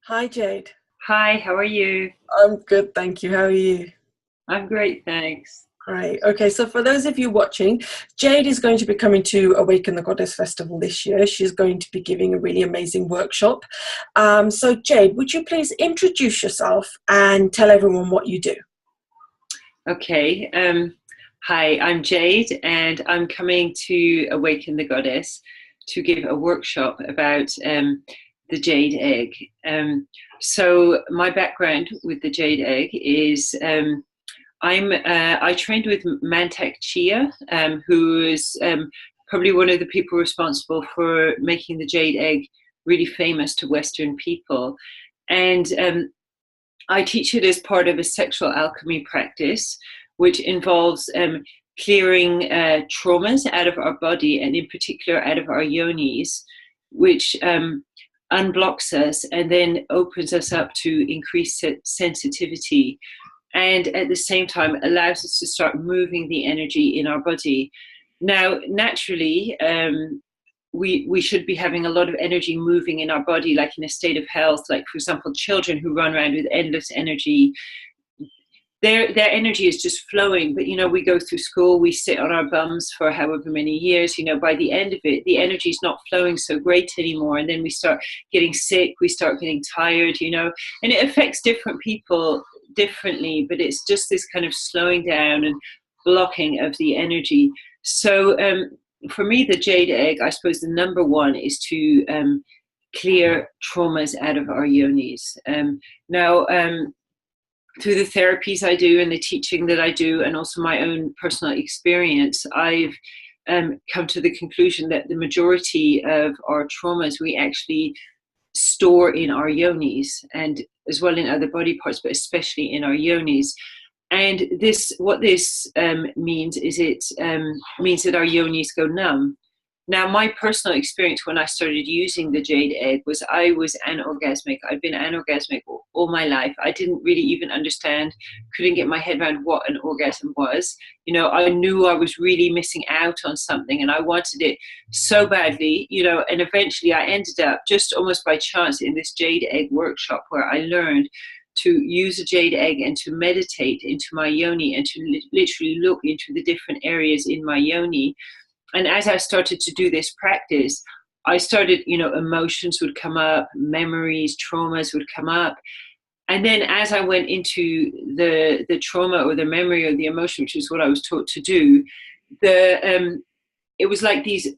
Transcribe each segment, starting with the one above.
Hi, Jade. Hi, how are you? I'm good, thank you. How are you? I'm great, thanks. Great. Okay, so for those of you watching, Jade is going to be coming to Awaken the Goddess Festival this year. She's going to be giving a really amazing workshop. So, Jade, would you please introduce yourself and tell everyone what you do? Okay, hi, I'm Jade, and I'm coming to Awaken the Goddess to give a workshop about the Jade Egg. So my background with the Jade Egg is I trained with Mantak Chia, who is probably one of the people responsible for making the Jade Egg really famous to Western people. And I teach it as part of a sexual alchemy practice, which involves clearing traumas out of our body and, in particular, out of our yonis, which unblocks us and then opens us up to increased sensitivity. And at the same time, allows us to start moving the energy in our body. Now, naturally, we should be having a lot of energy moving in our body, like in a state of health. Like, for example, children who run around with endless energy, their energy is just flowing. But we go through school, we sit on our bums for however many years. By the end of it, the energy is not flowing so great anymore, and then we start getting sick, we start getting tired. And it affects different people differently, but it's just this kind of slowing down and blocking of the energy. So for me, the Jade Egg, I suppose the number one is to clear traumas out of our yonis. Now, through the therapies I do and the teaching that I do, and also my own personal experience, I've come to the conclusion that the majority of our traumas we actually store in our yonis, and as well in other body parts, but especially in our yonis. And what this means is it means that our yonis go numb. Now, my personal experience when I started using the Jade Egg was I was anorgasmic. I'd been anorgasmic all my life. I didn't really even understand, couldn't get my head around what an orgasm was. I knew I was really missing out on something and I wanted it so badly, and eventually I ended up just almost by chance in this Jade Egg workshop where I learned to use a Jade Egg and to meditate into my yoni and to literally look into the different areas in my yoni. And as I started to do this practice, I started, emotions would come up, memories, traumas would come up. And then as I went into the trauma or the memory or the emotion, which is what I was taught to do, it was like these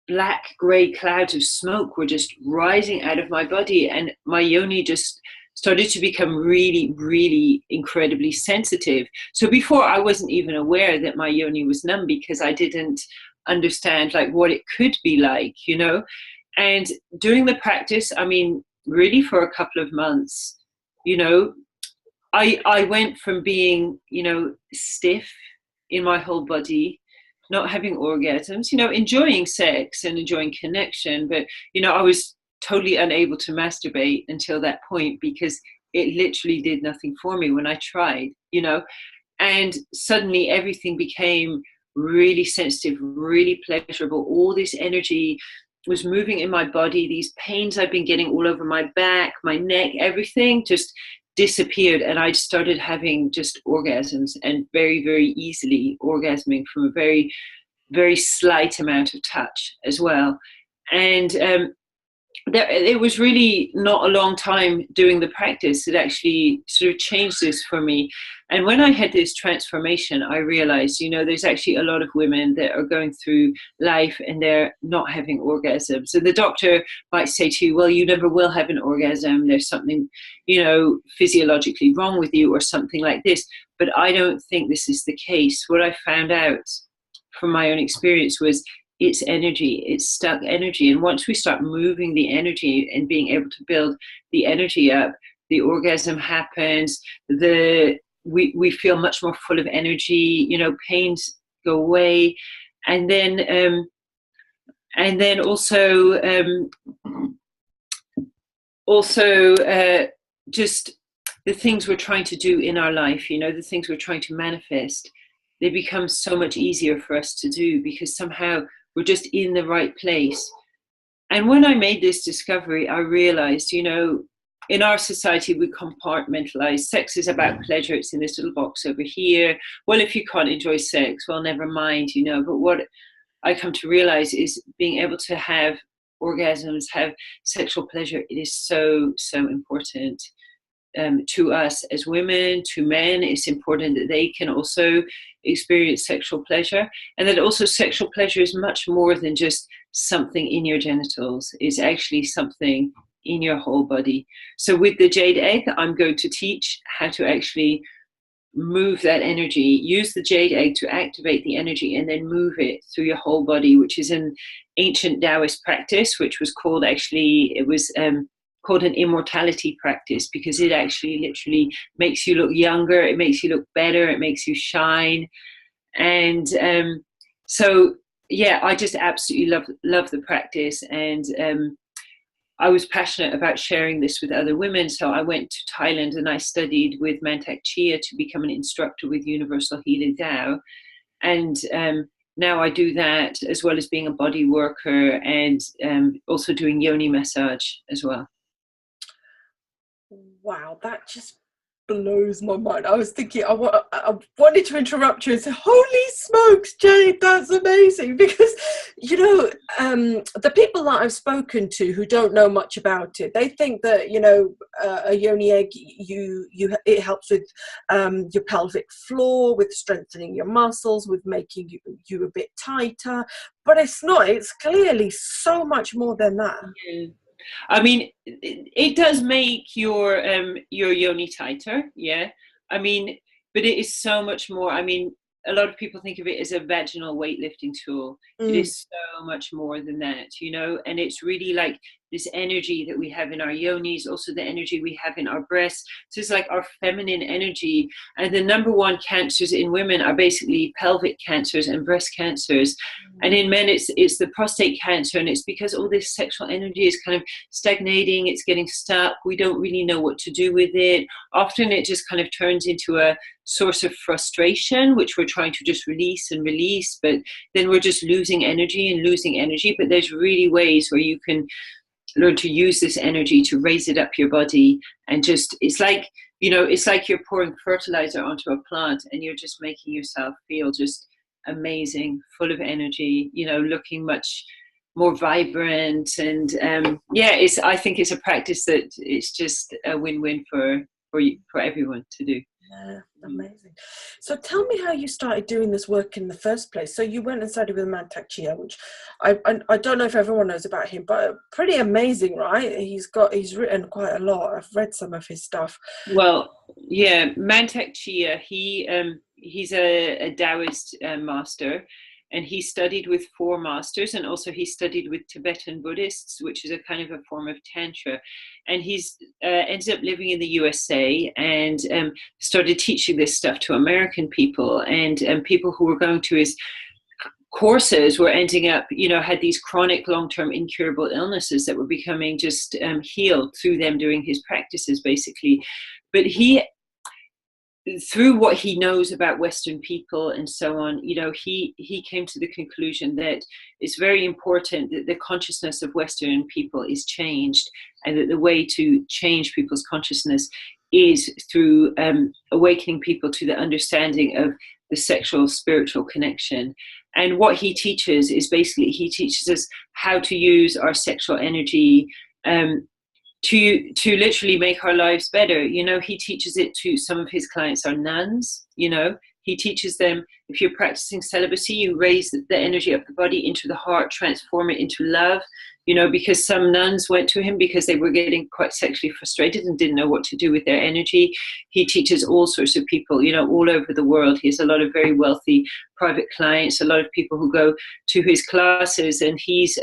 black gray clouds of smoke were just rising out of my body, and my yoni just started to become really, really incredibly sensitive. So before, I wasn't even aware that my yoni was numb because I didn't understand like what it could be like. And doing the practice, I mean, really for a couple of months, I went from being, stiff in my whole body, not having orgasms, enjoying sex and enjoying connection, but I was totally unable to masturbate until that point because it literally did nothing for me when I tried, and suddenly everything became really sensitive, really pleasurable. All this energy was moving in my body. These pains I'd been getting all over my back, my neck, everything just disappeared. And I started having just orgasms, and very, very easily orgasming from a very, very slight amount of touch as well. And it was really not a long time doing the practice that actually sort of changed this for me. And when I had this transformation, I realized, there's actually a lot of women that are going through life and they're not having orgasms. So the doctor might say to you, well, you never will have an orgasm. There's something, physiologically wrong with you or something like this. But I don't think this is the case. What I found out from my own experience was it's energy, it's stuck energy. And once we start moving the energy and being able to build the energy up, the orgasm happens, we feel much more full of energy, pains go away. And then also just the things we're trying to do in our life, the things we're trying to manifest, they become so much easier for us to do because somehow we're just in the right place. And when I made this discovery, I realized, in our society, we compartmentalize. Sex is about pleasure. It's in this little box over here. Well, if you can't enjoy sex, well, never mind, you know. But what I come to realize is being able to have orgasms, have sexual pleasure. It is so, so important to us as women, to men. It's important that they can also experience sexual pleasure, and that also sexual pleasure is much more than just something in your genitals. It's actually something in your whole body. So with the Jade Egg, I'm going to teach how to actually move that energy, use the Jade Egg to activate the energy and then move it through your whole body, which is an ancient Taoist practice, which was called called an immortality practice, because it actually literally makes you look younger, it makes you look better, it makes you shine. And so yeah, I just absolutely love the practice. And I was passionate about sharing this with other women, so I went to Thailand and I studied with Mantak Chia to become an instructor with Universal Healing Tao. And now I do that as well as being a body worker, and also doing yoni massage as well. Wow, that just blows my mind. I was thinking, I wanted to interrupt you and say, holy smokes, Jade, that's amazing. Because, you know, the people that I've spoken to who don't know much about it, they think that, you know, a yoni egg, it helps with your pelvic floor, with strengthening your muscles, with making you a bit tighter. But it's not. It's clearly so much more than that. Yeah. I mean, it does make your yoni tighter, yeah. I mean, but it is so much more. I mean, a lot of people think of it as a vaginal weightlifting tool. It is so much more than that, you know. And it's really like this energy that we have in our yonis, also the energy we have in our breasts. So it's like our feminine energy. And the number one cancers in women are basically pelvic cancers and breast cancers. And in men, it's the prostate cancer. And it's because all this sexual energy is kind of stagnating. It's getting stuck. We don't really know what to do with it. Often it just kind of turns into a source of frustration, which we're trying to just release, but then we're just losing energy. But there's really ways where you can learn to use this energy to raise it up your body. And just, it's like, you know, it's like you're pouring fertilizer onto a plant and you're just making yourself feel just amazing, full of energy, you know, looking much more vibrant. And I think it's a practice that it's just a win-win for everyone to do. Yeah, amazing. So tell me how you started doing this work in the first place. So you went and studied with Mantak Chia, which I don't know if everyone knows about him, but pretty amazing, right? He's written quite a lot. I've read some of his stuff. Well, yeah, Mantak Chia, he's a Taoist master, and he studied with 4 masters, and also he studied with Tibetan Buddhists, which is a kind of a form of Tantra. And he's ended up living in the USA and started teaching this stuff to American people, and people who were going to his courses were ending up, you know, had these chronic long-term incurable illnesses that were becoming just healed through them doing his practices, basically. But he, through what he knows about Western people and so on, you know, he came to the conclusion that it's very important that the consciousness of Western people is changed, and that the way to change people's consciousness is through awakening people to the understanding of the sexual spiritual connection. And what he teaches is basically, he teaches us how to use our sexual energy to literally make our lives better. You know, he teaches it to some of his clients are nuns, you know. He teaches them, if you're practicing celibacy, you raise the energy of the body into the heart, transform it into love, you know, because some nuns went to him because they were getting quite sexually frustrated and didn't know what to do with their energy. He teaches all sorts of people, you know, all over the world. He has a lot of very wealthy private clients, a lot of people who go to his classes, and he's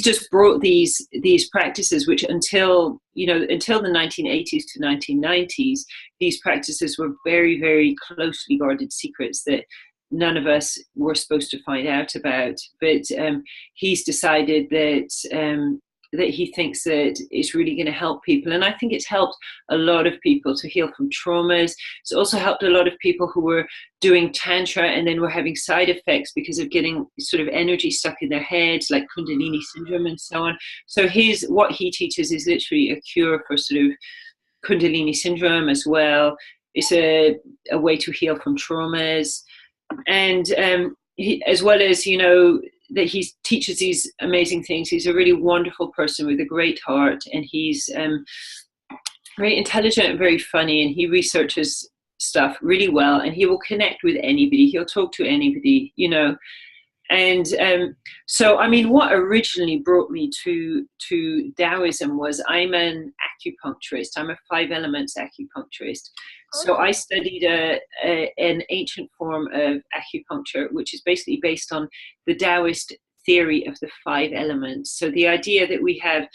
just brought these practices, which until the 1980s to 1990s, these practices were very, very closely guarded secrets that none of us were supposed to find out about. But he's decided that that he thinks that is really going to help people. And I think it's helped a lot of people to heal from traumas. It's also helped a lot of people who were doing Tantra and then were having side effects because of getting sort of energy stuck in their heads, like Kundalini syndrome and so on. So what he teaches is literally a cure for sort of Kundalini syndrome as well. It's a way to heal from traumas. And as well as, that he teaches these amazing things. He's a really wonderful person with a great heart, and he's very intelligent and very funny, and he researches stuff really well, and he will connect with anybody. He'll talk to anybody, And so, I mean, what originally brought me to Taoism was I'm an acupuncturist. I'm a 5 elements acupuncturist. So I studied an ancient form of acupuncture, which is basically based on the Taoist theory of the 5 elements. So the idea that we have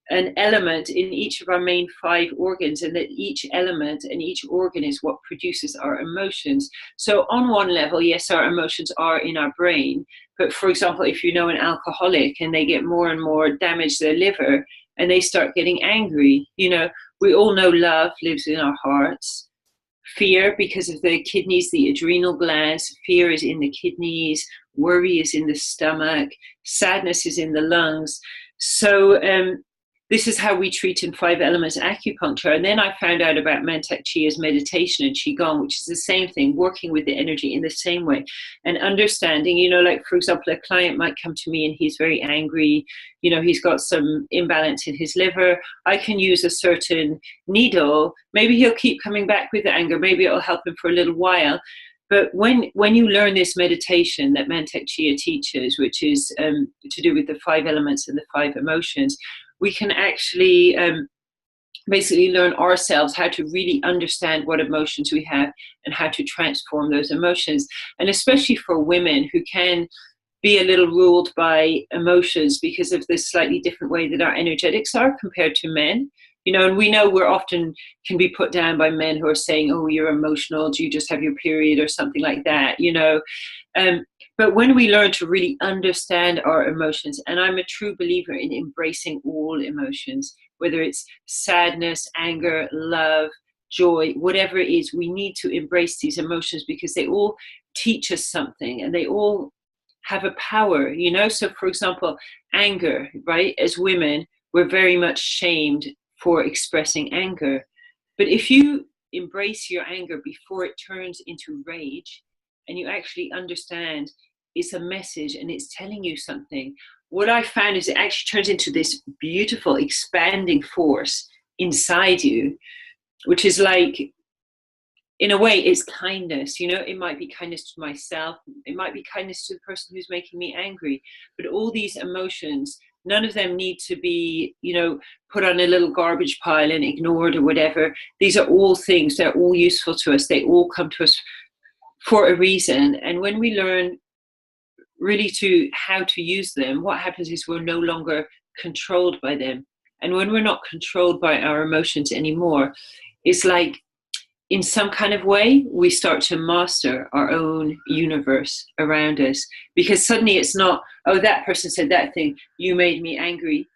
an element in each of our main 5 organs, and that each element and each organ is what produces our emotions. So on one level, yes, our emotions are in our brain. But for example, if you know an alcoholic and they get more and more damage their liver and they start getting angry, we all know love lives in our hearts. Fear, because of the kidneys, the adrenal glands, fear is in the kidneys, worry is in the stomach, sadness is in the lungs. So this is how we treat in 5 elements acupuncture. And then I found out about Mantak Chia's meditation and Qigong, which is the same thing, working with the energy in the same way and understanding, like, for example, a client might come to me and he's very angry, he's got some imbalance in his liver. I can use a certain needle. Maybe he'll keep coming back with the anger. Maybe it'll help him for a little while. But when you learn this meditation that Mantak Chia teaches, which is to do with the 5 elements and the 5 emotions, we can actually basically learn ourselves how to really understand what emotions we have and how to transform those emotions. And especially for women who can be a little ruled by emotions because of the slightly different way that our energetics are compared to men. And we know we're often can be put down by men who are saying, oh, you're emotional, do you just have your period or something like that, But when we learn to really understand our emotions, and I'm a true believer in embracing all emotions, whether it's sadness, anger, love, joy, whatever it is, we need to embrace these emotions because they all teach us something and they all have a power, So for example, anger, right? As women, we're very much shamed for expressing anger. But if you embrace your anger before it turns into rage, and you actually understand it's a message and it's telling you something, what I found is it actually turns into this beautiful expanding force inside you, which is like, in a way, it's kindness. It might be kindness to myself, it might be kindness to the person who's making me angry, but all these emotions, none of them need to be, put on a little garbage pile and ignored or whatever. These are all things, they're all useful to us, they all come to us for a reason. And when we learn really to how to use them, what happens is we're no longer controlled by them. And when we're not controlled by our emotions anymore, it's like, in some kind of way, we start to master our own universe around us, because suddenly it's not, oh, that person said that thing, you made me angry.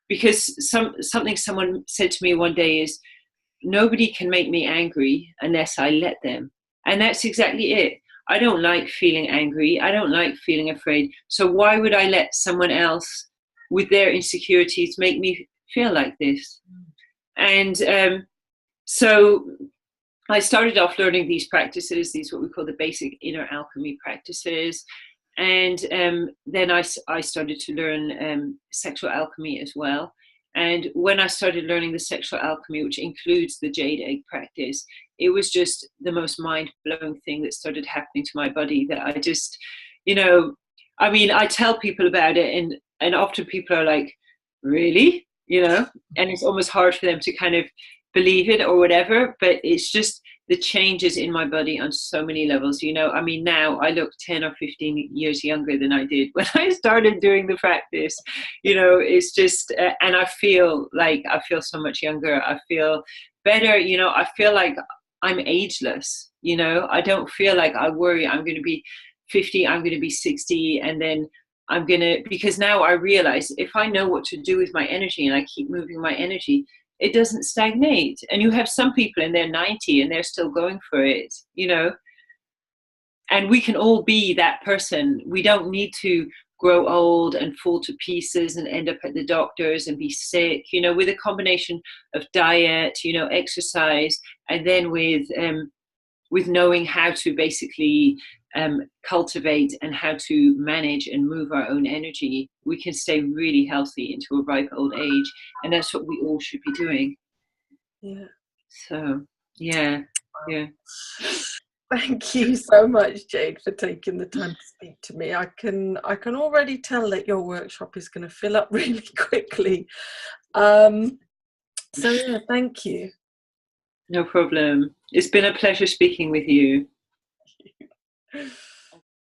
Because something someone said to me one day is, nobody can make me angry unless I let them. And that's exactly it. I don't like feeling angry. I don't like feeling afraid. So why would I let someone else with their insecurities make me feel like this? And so I started off learning these practices, these what we call the basic inner alchemy practices. And then I started to learn sexual alchemy as well. And when I started learning the sexual alchemy, which includes the Jade Egg practice, it was just the most mind-blowing thing that started happening to my body, that I just, I tell people about it and often people are like, really? And it's almost hard for them to kind of believe it or whatever, but it's just the changes in my body on so many levels. Now I look 10 or 15 years younger than I did when I started doing the practice. It's just, and I feel so much younger. I feel better. I feel like I'm ageless. I don't feel like I worry I'm going to be 50, I'm going to be 60, and then I'm gonna, because now I realize if I know what to do with my energy and I keep moving my energy, it doesn't stagnate. And you have some people in their 90 and they're still going for it, you know. And we can all be that person. We don't need to grow old and fall to pieces and end up at the doctors and be sick, you know, with a combination of diet, you know, exercise, and then with knowing how to basically cultivate and how to manage and move our own energy, we can stay really healthy into a ripe old age. And that's what we all should be doing. Yeah. So, yeah. Thank you so much, Jade, for taking the time to speak to me. I can already tell that your workshop is going to fill up really quickly. So yeah, thank you. No problem. It's been a pleasure speaking with you.